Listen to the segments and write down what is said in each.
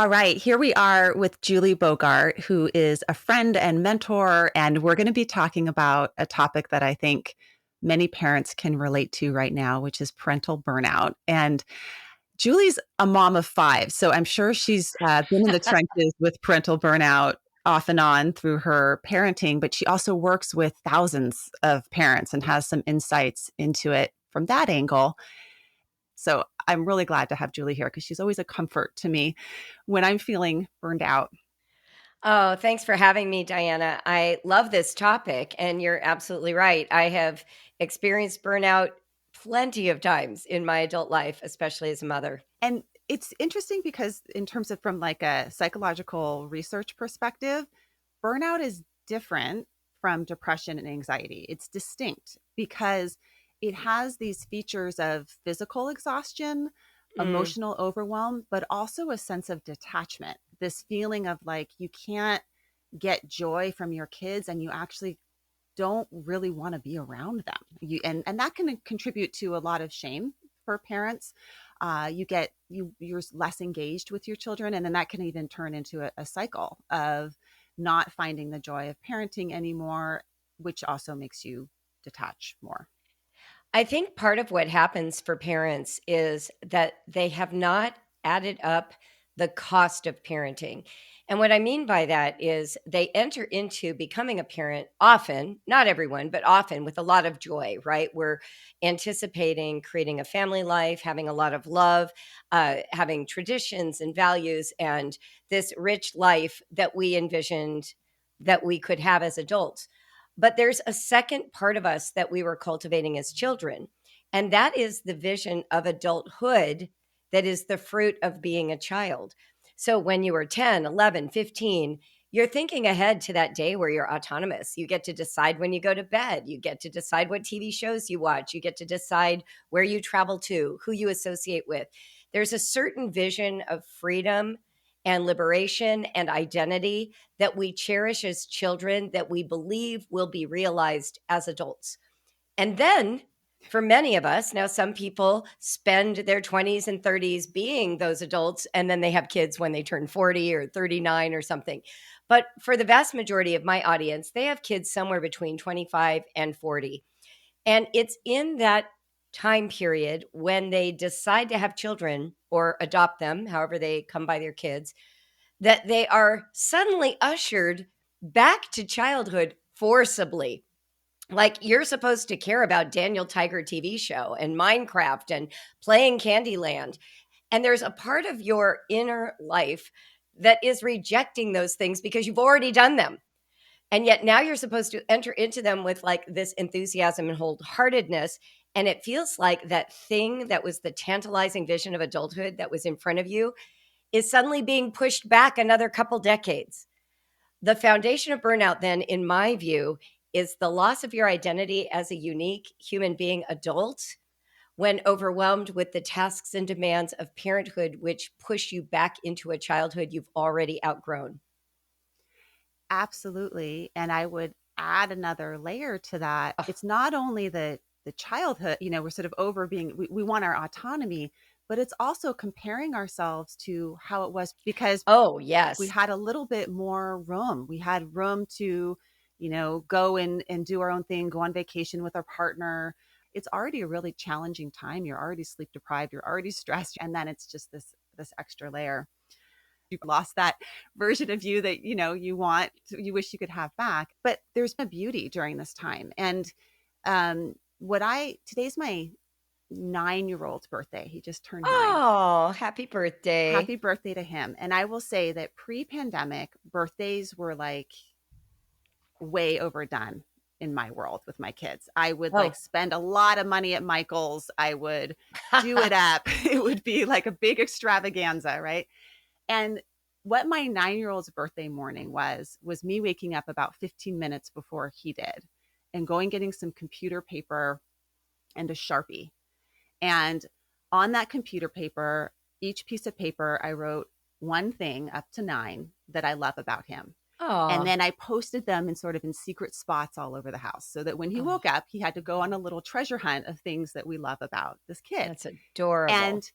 All right, here we are with Julie Bogart, who is a friend and mentor, and we're going to be talking about a topic that I think many parents can relate to right now, which is parental burnout. And Julie's a mom of five, so I'm sure she's been in the trenches with parental burnout off and on through her parenting, but she also works with thousands of parents and has some insights into it from that angle. So I'm really glad to have Julie here because she's always a comfort to me when I'm feeling burned out. Oh, thanks for having me, Diana. I love this topic, and you're absolutely right. I have experienced burnout plenty of times in my adult life, especially as a mother. And it's interesting because in terms of from like a psychological research perspective, burnout is different from depression and anxiety. It's distinct because it has these features of physical exhaustion, Mm. emotional overwhelm, but also a sense of detachment. This feeling of like you can't get joy from your kids and you actually don't really want to be around them. And that can contribute to a lot of shame for parents. You're less engaged with your children, and then that can even turn into a cycle of not finding the joy of parenting anymore, which also makes you detach more. I think part of what happens for parents is that they have not added up the cost of parenting. And what I mean by that is they enter into becoming a parent often, not everyone, but often with a lot of joy, right? We're anticipating creating a family life, having a lot of love, having traditions and values, and this rich life that we envisioned that we could have as adults. But there's a second part of us that we were cultivating as children, and that is the vision of adulthood that is the fruit of being a child. So when you were 10, 11, 15, you're thinking ahead to that day where you're autonomous. You get to decide when you go to bed. You get to decide what TV shows you watch. You get to decide where you travel to, who you associate with. There's a certain vision of freedom and liberation and identity that we cherish as children that we believe will be realized as adults. And then for many of us, now some people spend their 20s and 30s being those adults, and then they have kids when they turn 40 or 39 or something. But for the vast majority of my audience, they have kids somewhere between 25 and 40. And it's in that time period when they decide to have children or adopt them, however they come by their kids, that they are suddenly ushered back to childhood forcibly. Like you're supposed to care about Daniel Tiger TV show and Minecraft and playing Candyland. And there's a part of your inner life that is rejecting those things because you've already done them. And yet now you're supposed to enter into them with like this enthusiasm and wholeheartedness. And it feels like that thing that was the tantalizing vision of adulthood that was in front of you is suddenly being pushed back another couple decades. The foundation of burnout, then, in my view, is the loss of your identity as a unique human being adult when overwhelmed with the tasks and demands of parenthood, which push you back into a childhood you've already outgrown. Absolutely. And I would add another layer to that. Oh, It's not only the childhood, we're sort of over being we want our autonomy, but it's also comparing ourselves to how it was because oh we yes. had a little bit more room. We had room to, go and do our own thing, go on vacation with our partner. It's already a really challenging time. You're already sleep deprived, you're already stressed, and then it's just this extra layer. You've lost that version of you that you wish you could have back. But there's a beauty during this time. And what I today's my 9-year old's birthday. He just turned 9. Oh, happy birthday. Happy birthday to him. And I will say that pre-pandemic, birthdays were like way overdone in my world with my kids. I would like Oh, spend a lot of money at Michael's. I would do it up. It would be like a big extravaganza, right? And what my 9-year old's birthday morning was me waking up about 15 minutes before he did and going getting some computer paper and a Sharpie. And on that computer paper, each piece of paper, I wrote one thing up to 9 that I love about him. And oh, then I posted them in sort of in secret spots all over the house so that when he oh, woke up, he had to go on a little treasure hunt of things that we love about this kid. that's adorable. And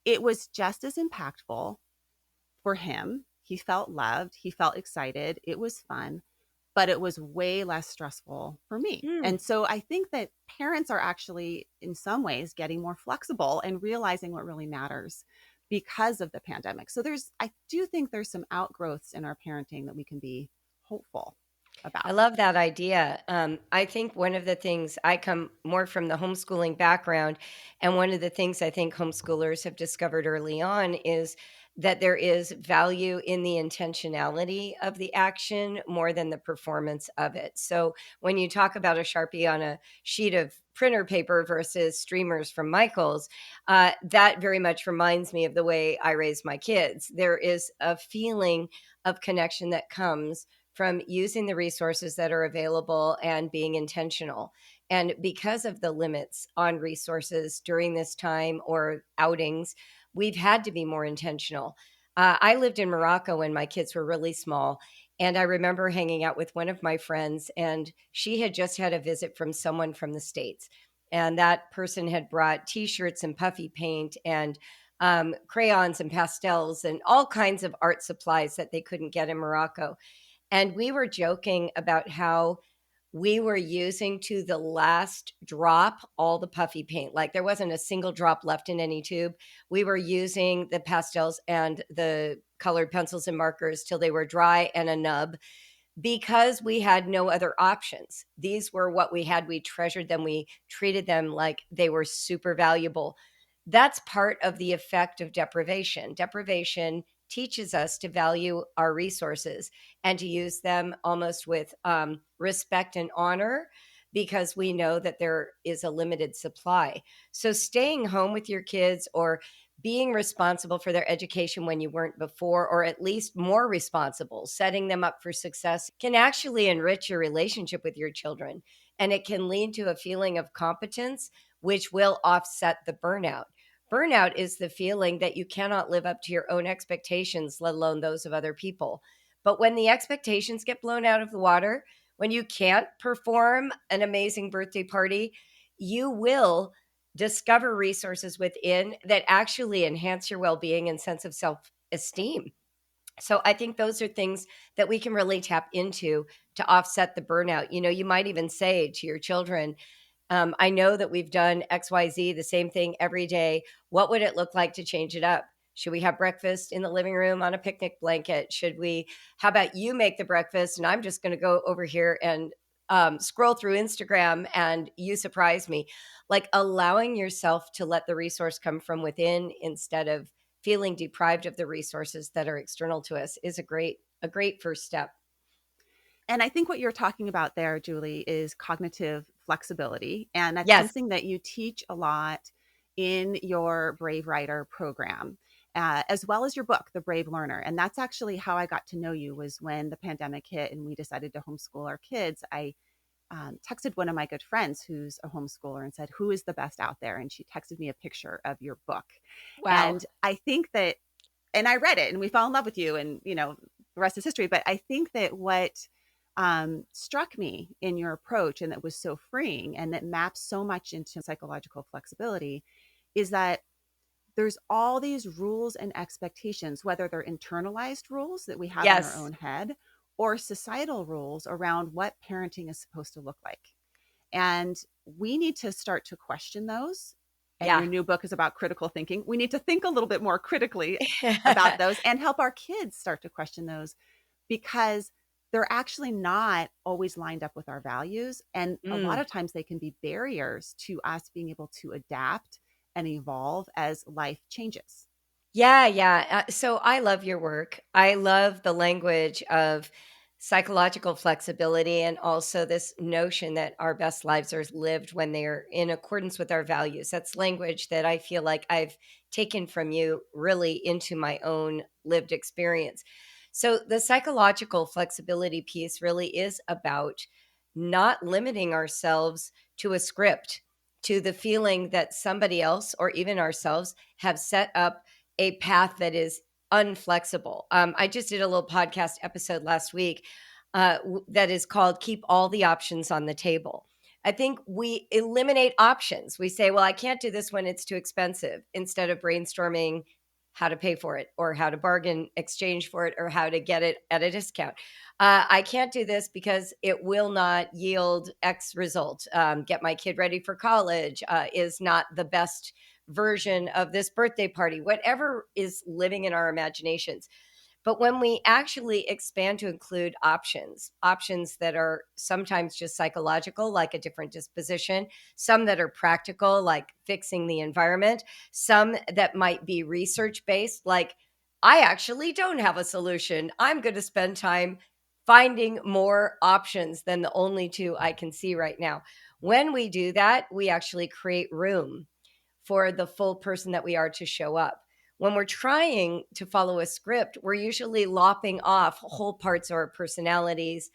it was just as impactful for him. He felt loved, he felt excited, it was fun, but it was way less stressful for me. Hmm. And so I think that parents are actually, in some ways, getting more flexible and realizing what really matters because of the pandemic. So I do think there's some outgrowths in our parenting that we can be hopeful I about. love that idea. I think one of the things I come more from the homeschooling background, and one of the things I think homeschoolers have discovered early on is that there is value in the intentionality of the action more than the performance of it. So when you talk about a Sharpie on a sheet of printer paper versus streamers from Michaels, that very much reminds me of the way I raised my kids. There is a feeling of connection that comes from using the resources that are available and being intentional. And because of the limits on resources during this time or outings, we've had to be more intentional. I lived in Morocco when my kids were really small. And I remember hanging out with one of my friends, and she had just had a visit from someone from the States. And that person had brought t shirts and puffy paint and crayons and pastels and all kinds of art supplies that they couldn't get in Morocco. And we were joking about how we were using to the last drop all the puffy paint. Like there wasn't a single drop left in any tube. We were using the pastels and the colored pencils and markers till they were dry and a nub because we had no other options. These were what we had. We treasured them. We treated them like they were super valuable. That's part of the effect of deprivation. Deprivation teaches us to value our resources and to use them almost with respect and honor because we know that there is a limited supply. So, staying home with your kids or being responsible for their education when you weren't before, or at least more responsible, setting them up for success can actually enrich your relationship with your children. And it can lead to a feeling of competence, which will offset the burnout. Burnout is the feeling that you cannot live up to your own expectations, let alone those of other people. But when the expectations get blown out of the water, when you can't perform an amazing birthday party, you will discover resources within that actually enhance your well-being and sense of self-esteem. So I think those are things that we can really tap into to offset the burnout. You know, you might even say to your children, I know that we've done XYZ, the same thing every day. What would it look like to change it up? Should we have breakfast in the living room on a picnic blanket? How about you make the breakfast and I'm just going to go over here and scroll through Instagram and you surprise me? Like allowing yourself to let the resource come from within instead of feeling deprived of the resources that are external to us is a great first step. And I think what you're talking about there, Julie, is cognitive flexibility. And that's Yes. something that you teach a lot in your Brave Writer program, as well as your book, The Brave Learner. And that's actually how I got to know you was when the pandemic hit and we decided to homeschool our kids. I texted one of my good friends who's a homeschooler and said, "Who is the best out there?" And she texted me a picture of your book. Wow. And I think that, and I read it and we fell in love with you, and, the rest is history. But I think that what struck me in your approach and that was so freeing and that maps so much into psychological flexibility is that there's all these rules and expectations, whether they're internalized rules that we have in our Yes. own head or societal rules around what parenting is supposed to look like. And we need to start to question those. And Yeah. your new book is about critical thinking. We need to think a little bit more critically about those and help our kids start to question those because they're actually not always lined up with our values. And a lot Mm. of times they can be barriers to us being able to adapt and evolve as life changes. Yeah, yeah. So I love your work. I love the language of psychological flexibility and also this notion that our best lives are lived when they're in accordance with our values. That's language that I feel like I've taken from you really into my own lived experience. So the psychological flexibility piece really is about not limiting ourselves to a script, to the feeling that somebody else or even ourselves have set up a path that is unflexible. I just did a little podcast episode last week that is called Keep All the Options on the Table. I think we eliminate options. We say, well, I can't do this when it's too expensive, instead of brainstorming how to pay for it or how to bargain exchange for it or how to get it at a discount. I can't do this because it will not yield X result. Get my kid ready for college is not the best version of this birthday party, whatever is living in our imaginations. But when we actually expand to include options, options that are sometimes just psychological, like a different disposition, some that are practical, like fixing the environment, some that might be research based, like I actually don't have a solution. I'm going to spend time finding more options than the only two I can see right now. When we do that, we actually create room for the full person that we are to show up. When we're trying to follow a script, we're usually lopping off whole parts of our personalities,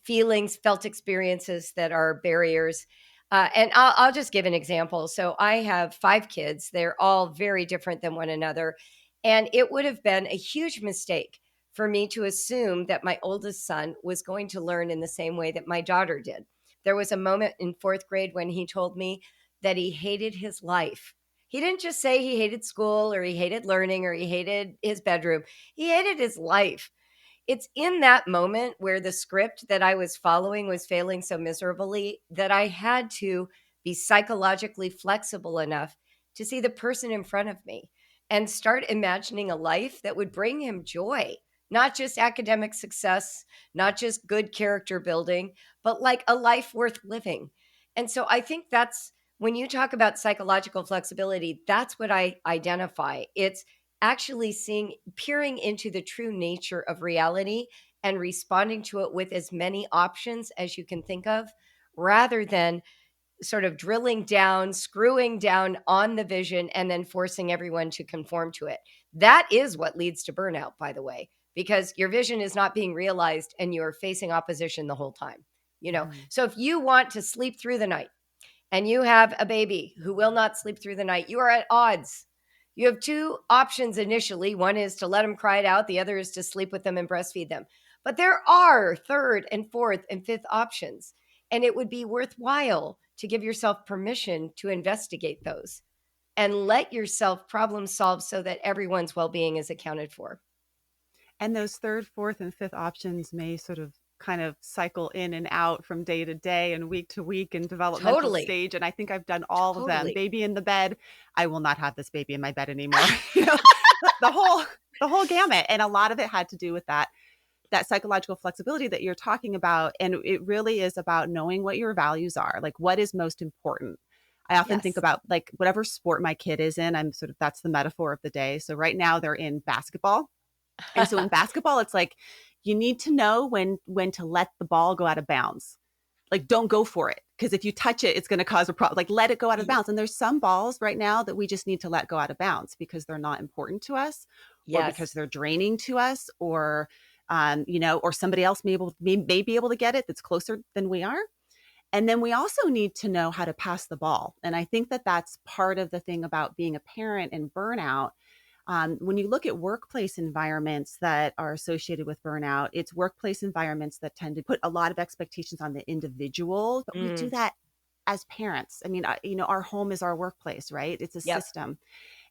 feelings, felt experiences that are barriers. And I'll just give an example. So I have 5 kids. They're all very different than one another. And it would have been a huge mistake for me to assume that my oldest son was going to learn in the same way that my daughter did. There was a moment in 4th grade when he told me that he hated his life. He didn't just say he hated school or he hated learning or he hated his bedroom. He hated his life. It's in that moment where the script that I was following was failing so miserably that I had to be psychologically flexible enough to see the person in front of me and start imagining a life that would bring him joy, not just academic success, not just good character building, but like a life worth living. And so I think that's when you talk about psychological flexibility, that's what I identify. It's actually seeing, peering into the true nature of reality and responding to it with as many options as you can think of, rather than sort of drilling down, screwing down on the vision, and then forcing everyone to conform to it. That is what leads to burnout, by the way, because your vision is not being realized and you're facing opposition the whole time. Mhm. So if you want to sleep through the night, and you have a baby who will not sleep through the night, you are at odds. You have 2 options initially. One is to let them cry it out, the other is to sleep with them and breastfeed them. But there are third and fourth and fifth options. And it would be worthwhile to give yourself permission to investigate those and let yourself problem solve so that everyone's well being is accounted for. And those third, fourth, and fifth options may sort of kind of cycle in and out from day to day and week to week and developmental Totally. stage. And I think I've done all of them. Totally. Baby in the bed. I will not have this baby in my bed anymore. you know, the whole the whole gamut. And a lot of it had to do with that psychological flexibility that you're talking about. And it really is about knowing what your values are, like what is most important. I often think Yes. about like whatever sport my kid is in, I'm sort of that's the metaphor of the day. So right now they're in basketball. And so in basketball, it's like you need to know when to let the ball go out of bounds. Like don't go for it because if you touch it, it's going to cause a problem. Like let it go out of Y- bounds. And there's some balls right now that we just need to let go out of bounds because they're not important to us, or because yes. they're draining to us, or or somebody else may be able to get it that's closer than we are. And then we also need to know how to pass the ball. And I think that that's part of the thing about being a parent and burnout. When you look at workplace environments that are associated with burnout, it's workplace environments that tend to put a lot of expectations on the individual, but we do Mm, that as parents. I mean, our home is our workplace, right? It's a yep. system.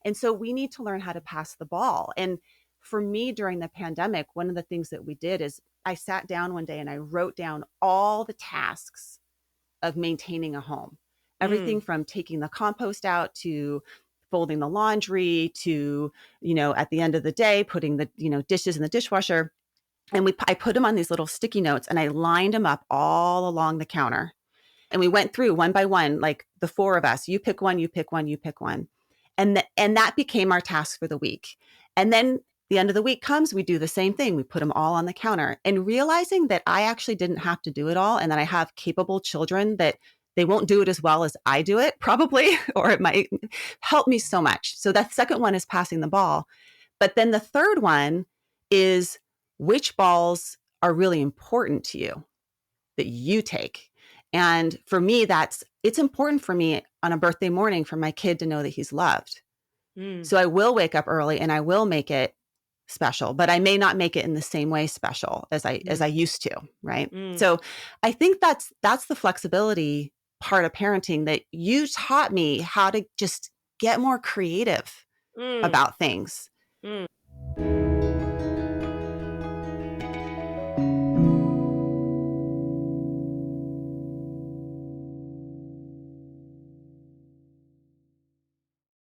And so we need to learn how to pass the ball. And for me during the pandemic, one of the things that we did is I sat down one day and I wrote down all the tasks of maintaining a home. Everything Mm, from taking the compost out to folding the laundry to, at the end of the day, putting the, dishes in the dishwasher. And I put them on these little sticky notes and I lined them up all along the counter. And we went through one by one, like the 4 of us, you pick one, you pick one, you pick one. And that became our task for the week. And then the end of the week comes, we do the same thing. We put them all on the counter and realizing that I actually didn't have to do it all and that I have capable children that they won't do it as well as I do it, probably, or it might help me so much. So that second one is passing the ball. But then the third one is which balls are really important to you that you take. And for me, it's important for me on a birthday morning for my kid to know that he's loved. mm, So I will wake up early and I will make it special, but I may not make it in the same way special as I mm, used to, right? mm. So I think that's the flexibility part of parenting that you taught me how to just get more creative. Mm, about things. mm.